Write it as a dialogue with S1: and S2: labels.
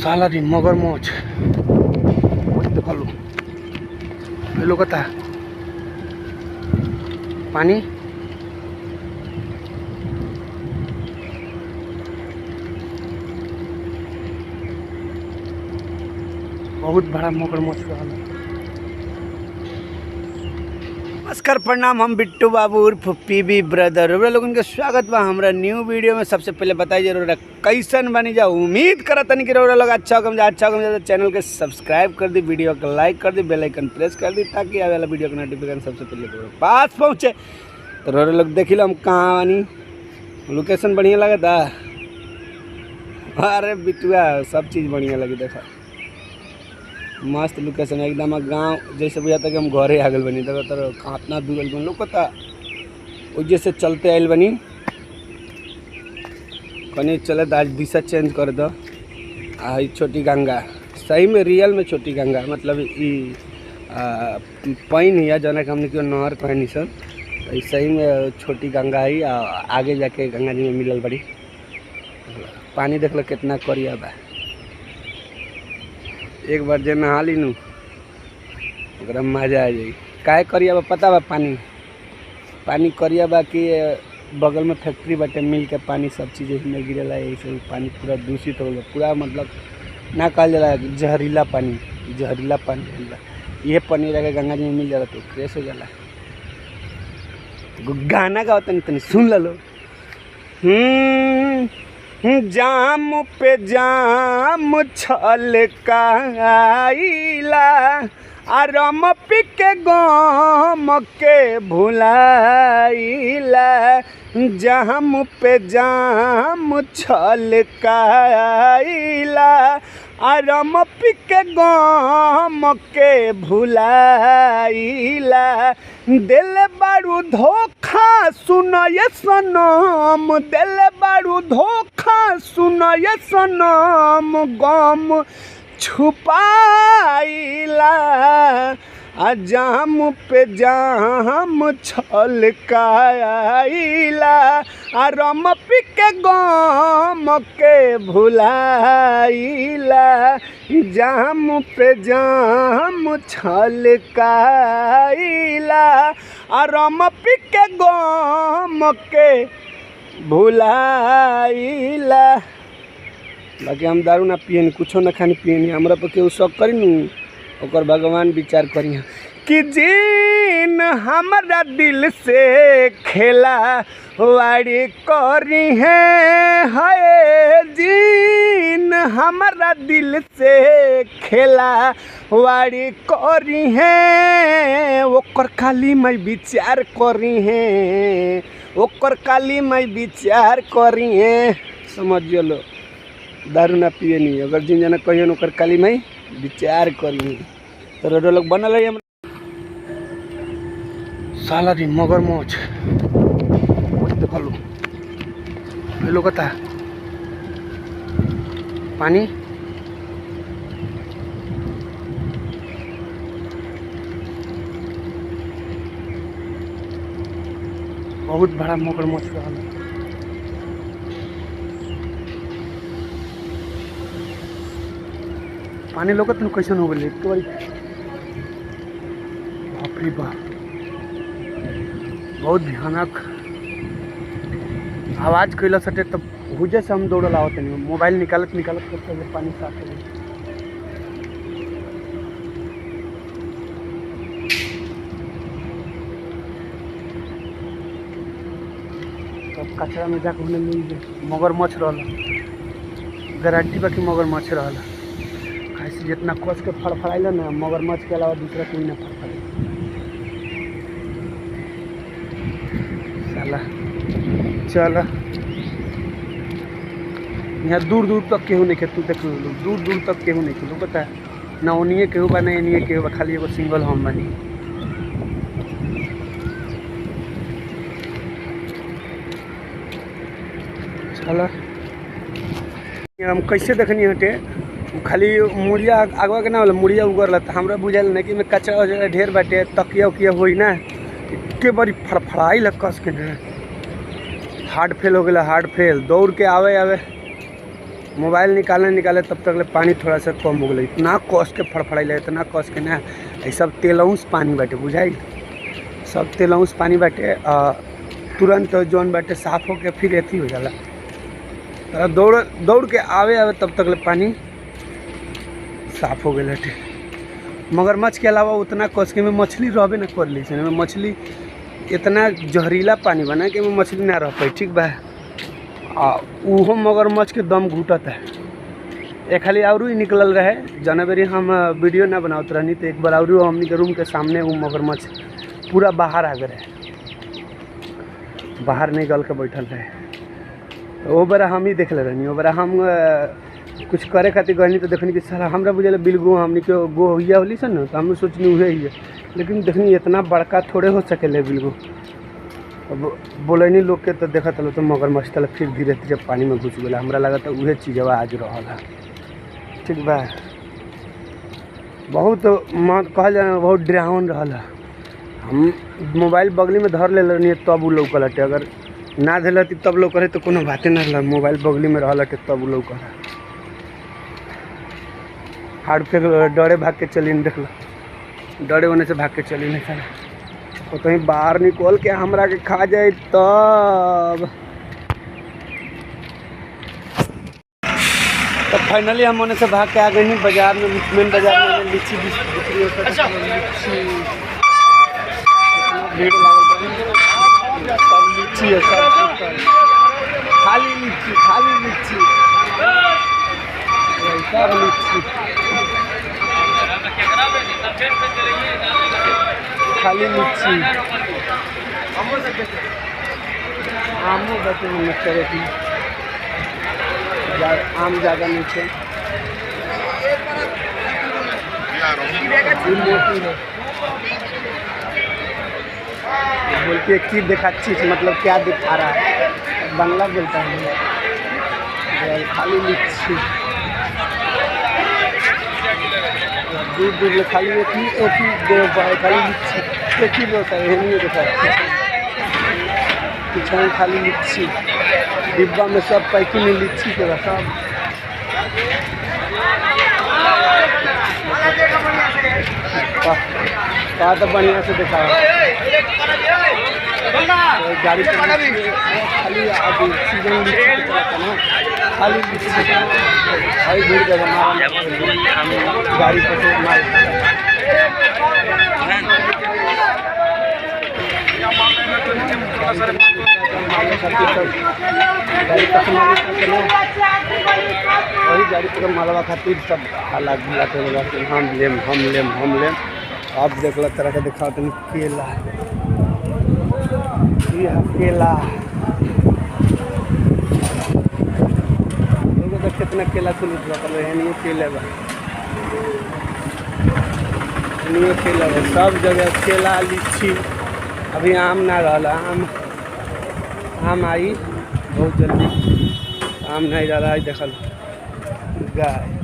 S1: साला दिन मगरमच्छ देखलो लोकता पानी बहुत बड़ा मगरमच्छ रहल। नमस्कार प्रणाम, हम बिट्टू बाबू उर्फ पीबी ब्रदर लोगन के स्वागत बा हमरा न्यू वीडियो में। सबसे पहले बताइए जरूर कैसन बनी जा, उम्मीद करत तनी कि लोग अच्छा हो चैनल के सब्सक्राइब कर दी, वीडियो को लाइक कर दी, बेल आइकन प्रेस कर दी ताकि आवे वाला वीडियो का नोटिफिकेशन सबसे पहले पास पहुँचे। तो रोरे लोग देख लो हम कहाँ बानी, लोकेशन बढ़िया लगता। अरे बिटुआ सब चीज़ बढ़िया लगी, देखा मस्त लोकेशन एकदम गांव जैसे बुझाता कि हम घरे आ गए बनी। देखो तर कितना दूर बन लोकता वजह से चलते आयल बनी। कहीं चले तो आज दिशा चेंज कर दो। आई छोटी गंगा सही में रियल में छोटी गंगा मतलब ई पैन है जना हमने क्यों नहर कहनी सर, तो सही में छोटी गंगा है। आगे जाके गंगा जी में मिलल बड़ी। पानी देख लो कितना करिया बा, एक बार जे नहा ली नू ओकरा मजा आ जाई। काहे करिया बा पता बा? पानी करिया बा कि बगल में फैक्ट्री बाटे, मिल के पानी सब चीज़ में गिरेला, ऐसे पानी पूरा दूषित हो गया, पूरा मतलब ना कहल जाला जहरीला पानी ये पानी रह गंगा जी में मिल जाला तो फ्रेश हो जाला। गाना गाओ तनी सुन लो। जाम पे जाम छलकाइला रम पी के गम के भुलाइला। जाम पे जाम छलकाइला रम पी के गम के भुलाइला। दिल बारू धोखा सुनय सनम, दिल बारू धोखा सुनय सनम, गम छुपाइला जाम पे जाम छलकाइला रम पी के गम के भुलाइला। जाम पे जाम छलकाइला रम पी के गम के भुलाइला। बाकी हम दारू ना पियन, कुछो ना खानी पियन, हमरा पर केहू शक करी नू ओकर भगवान विचार करिए कि जीन हमारा दिल से खेला वाड़ी करी है। हाय जीन हमारा दिल से खेला वाड़ी करी है। ओकर खाली मैं विचार करी है, ओकर खाली मैं विचार करी है। समझिए लो दारू ना पिए नहीं, अगर जिन जना कहिए ओकर खाली मैं विचार करी तो रोड लोग बनल है। साला दिन मगरमच्छ देखलो लोकता पानी बहुत बड़ा मगरमच्छ रहल। पानी लोकत न कैसन हो गए एक बार। बाप रे बाप बहुत भयानक आवाज़ कैला सटे तब हुजे से हम दौड़ल आवत नहीं, मोबाइल निकालत करते पानी साफ हो गई। तब कचरा में जाकर उन्हें मिल मगरमच्छ रहल, गारंटी बा कि मगरमच्छ रहल। ऐसे जितना कस के फड़फड़ाइल ना मगरमच्छ के अलावा दूसरा कोई ना फड़फड़ाई। साला चल यहाँ दूर दूर तक केहू नहीं तू देख लो, दूर दूर तक केहू नहीं खेलू पता ना ओनिए केहू बा ना एनिए केहू बा, खाली एगो सिंगल हम बनी। चल हम कैसे देखनी हटे खाली मुड़िया आगवा के ना होला मुड़िया उगरल तो हमरा बुझाइल ना कि में कचरा वचरा ढेर बाटे, तकिया उकिया होई ना के बड़ी फड़फड़ाई कस के ना। हार्ट फेल हो गया, हार्ट फेल दौड़ के आवे मोबाइल निकाले तब तक ले पानी थोड़ा सा कम हो गई। इतना कस के फड़फड़ाइले, इतना कस के ना, ये सब तेलौस पानी बाटे बुझाई, सब तेलौस पानी बाटे। तुरंत जौन बाटे साफ होके फिर अथी हो जाला। दौड़ दौड़ के आवे तब तक ले पानी साफ हो गए बाटे। मगरमच्छ के अलावा उतना कस के में मछली रहबे ना कर ली, मछली इतना जहरीला पानी बना कि में मछली ना रह पाई, ठीक बा। उहो मगरमच्छ के दम घुटत है। एक खाली और ही निकलल रहे, जना बेरी हम वीडियो ना बनावत रहनी तो एक बार और हमनी के रूम के सामने वो मगरमच्छ पूरा बाहर आ गए, बाहर निकल के बैठल रहे। वो बार हम ही देख ले रहनी। वो बार हम कुछ करे खातिर गहनी तो देखनी कि सारा हमरा बुझे बिलगो हमनी के गोहिया होली सन ना, तो हम सोचनी उहे ही है, लेकिन देखनी इतना बड़का थोड़े हो सकेले बिलगो। अब बोलनी लोग के तो देखत लो तो मगरमच्छ तल फिर धीरे धीरे पानी में घुस गया। हमरा लगा तो उहे चीज़वा आज रहा, ठीक बा। बहुत कहल जाए बहुत डरावन रहा। हम मोबाइल बगली में धर ले रही तब लौकल हटे, अगर ना दिलती तब लौक तो कोनो बातें ना रहा। मोबाइल बगली में रहा तब लौक हार्ड फेंक डरे भाग के चली, देख लो डरे होने से भाग के चली नहीं सारा। तो कहीं बाहर निकल के हमरा के खा जाए तब। तो फाइनली हम होने से भाग के आ गए बाजार में, मेन बाजार में लीची बिक्री होता है। भीड़ लागल, सब लीची है, सब खाली लीची, खाली लीची, सब लीची, खाली लीची। आमो बचे मिक्सर की, आम ज़्यादा नीचे मोटी है। बोलती है कि दिखाची, मतलब क्या दिखा रहा है, बांग्ला बोलता है। खाली लीची दूर दूर में खाली एक ही खाली लीची एक ही होता है, नहीं देखा पीछे खाली लीची। डिब्बा में सब पैकिंग में लीची के रखा। तो बढ़िया से देखा गाड़ी खाली सीजन लीची ना, खाली लीची भाई भीड़ जगह गाड़ी पर माल वही गाड़ी पर मालवा खातिर सब हालात बुलाते लगा कि हम लेम हम लेम हम लेम। आप देख लो तरह का दिखा तो केला, ये केला तो कितना केला तुल नहीं केले बा, नहीं केला बा, सब जगह केला लीची। अभी आम ना रहा, आम आई बहुत जल्दी, आम नहीं रहा। देखल गाय